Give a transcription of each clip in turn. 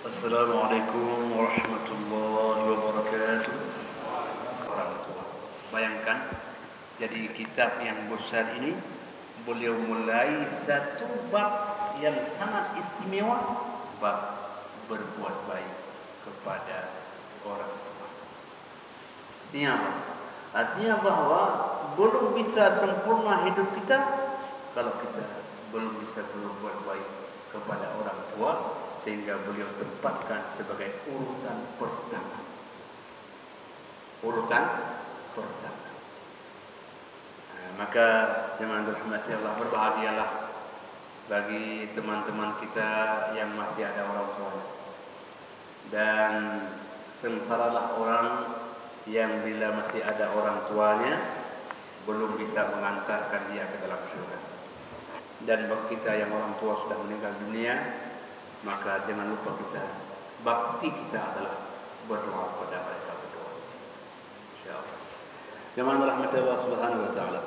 Assalamualaikum warahmatullahi wabarakatuh. Orang tua. Bayangkan, jadi kitab yang besar ini beliau mulai satu bab yang sangat istimewa, bab berbuat baik kepada orang tua. Ini apa? Artinya bahwa belum bisa sempurna hidup kita kalau kita belum bisa berbuat baik kepada orang tua, sehingga beliau tempatkan sebagai urutan pertama. Urutan pertama. Maka jemaah dirahmati Allah, berbahagialah bagi teman-teman kita yang masih ada orang tua, dan sengsaralah orang yang bila masih ada orang tuanya belum bisa mengantarkan dia ke dalam surga. Dan bagi kita yang orang tua sudah meninggal dunia, maka jangan lupa kita, bakti kita adalah berdoa kepada mereka berdua. Insyaallah. Jemaah rahmat Allah Subhanahu wa taala.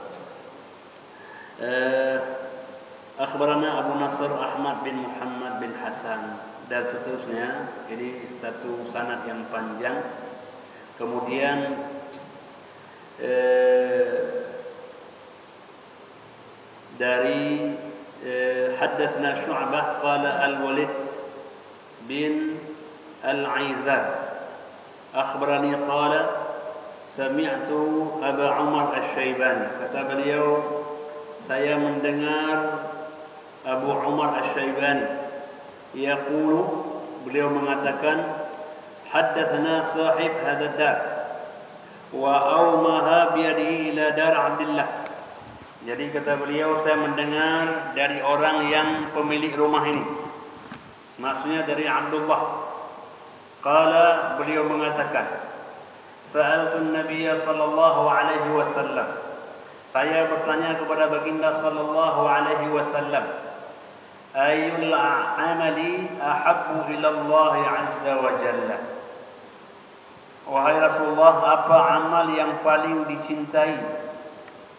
Akhbarana Abu Nasr Ahmad bin Muhammad bin Hasan dan seterusnya. Ini satu sanad yang panjang. Kemudian dari haddatsna Syu'bah qala Al-Walid bin Al-Aizad akhbarani qala sami'tu Aba Umar Asy-Syaibani. Kata beliau, saya mendengar Abu Umar Asy-Syaibani yaqulu, beliau mengatakan, haddatsana sahib hadha dar wa awmaha biyadihi ila dar Abdullah. Jadi kata beliau, saya mendengar dari orang yang pemilik rumah ini, maksudnya dari Abdullah. Qala, beliau mengatakan, sa'altu an-nabiy sallallahu alaihi wasallam, saya bertanya kepada baginda sallallahu alaihi wasallam, ayyul amali ahabbu ila Allah azza wa jalla. Wahai Rasulullah, apa amal yang paling dicintai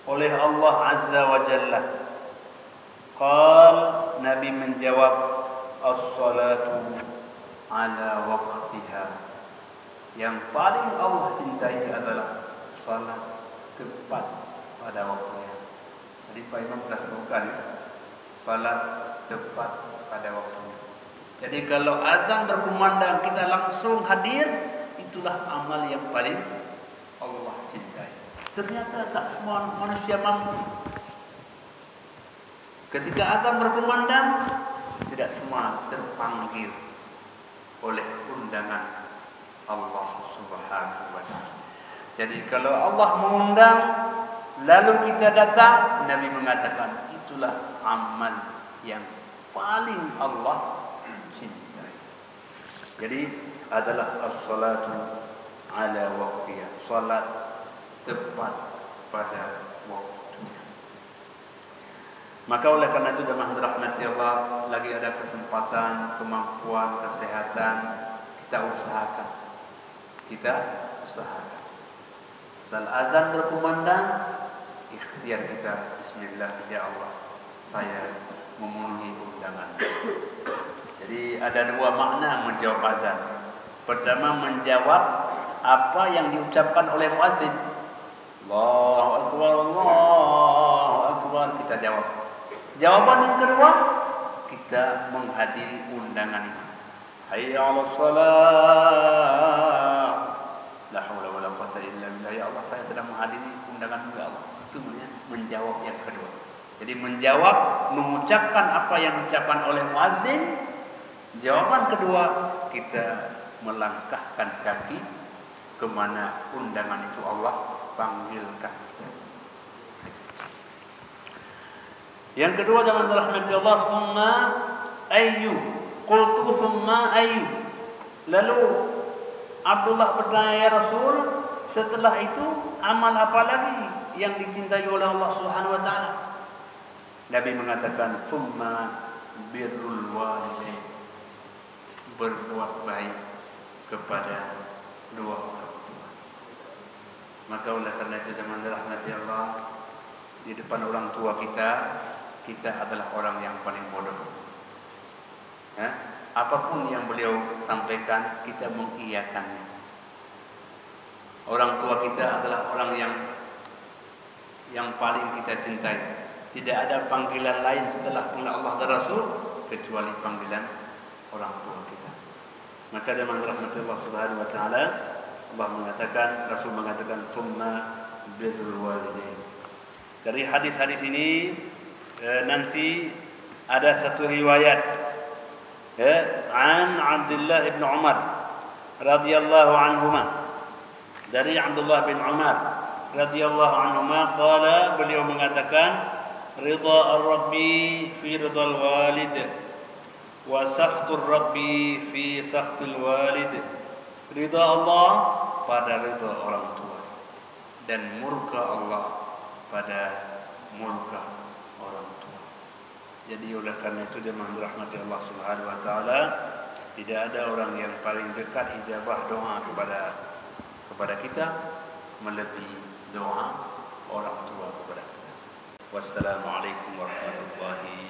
oleh Allah azza wa jalla? Qal, Nabi menjawab, as-salatu ala waqtiha. Yang paling Allah cintai adalah salat tepat pada waktunya. Jadi Pak Imam telah sebutkan, salat tepat pada waktunya. Jadi kalau azan berkumandang kita langsung hadir, itulah amal yang paling Allah cintai. Ternyata tak semua manusia mampu. Ketika azan berkumandang, tidak semua terpanggil oleh undangan Allah Subhanahu wa taala. Jadi kalau Allah mengundang lalu kita datang, Nabi mengatakan itulah amal yang paling Allah cintai. Jadi adalah as-salatu ala waqtiha, salat tepat pada waktunya. Maka oleh karena itu jemaah dirahmati Allah, lagi ada kesempatan, kemampuan, kesehatan, kita usahakan. Saat azan berkumandang, ikhtiar kita, bismillah, ya Allah, saya memenuhi undangan. Jadi ada dua makna menjawab azan. Pertama, menjawab apa yang diucapkan oleh muazzin. Allahu Akbar, Allahu Akbar, kita jawab. Jawaban yang kedua, kita menghadiri undangan itu. Hayya 'alas shalah. La haula wala quwwata illa billah. Ya Allah, saya sedang menghadiri undangan ya Allah. Itu menjawab yang kedua. Jadi menjawab, mengucapkan apa yang diucapkan oleh muazzin. Jawaban kedua, kita melangkahkan kaki kemana undangan itu Allah panggilkan. Yang kedua, jangan dirahmati Allah, summa ayyu. Qultu summa ayyu. Lalu Abdullah bertanya, ya Rasul, setelah itu amal apa lagi yang dicintai oleh Allah Subhanahu wa taala? Nabi mengatakan, summa birrul walidain. Berbuat baik kepada dua orang tua. Maka oleh karena itu jemaah dirahmati Allah, di depan orang tua kita adalah orang yang paling bodoh. apapun yang beliau sampaikan kita mengiyakannya. Orang tua kita adalah orang yang paling kita cintai. Tidak ada panggilan lain setelah panggilan Allah dan Rasul kecuali panggilan orang tua kita. Maka dengan rahmat Allah Subhanahu wa taala Allah mengatakan, Rasul mengatakan summa birrul walidain. Dari hadis-hadis ini nanti ada satu riwayat an Abdullah bin Umar radhiyallahu anhuma, dari Abdullah bin Umar radhiyallahu anhuma qala, beliau mengatakan ridha ar-rabbi fi ridal walid wa sakhtur rabbi fi sakhtil walid. Ridha Allah pada ridha orang tua dan murka Allah pada murka orang tua. Jadi oleh karena itu dengan rahmat Allah Subhanahu wa taala tidak ada orang yang paling dekat ijabah doa kepada kita melebihi doa orang tua kepada kita. Wassalamualaikum warahmatullahi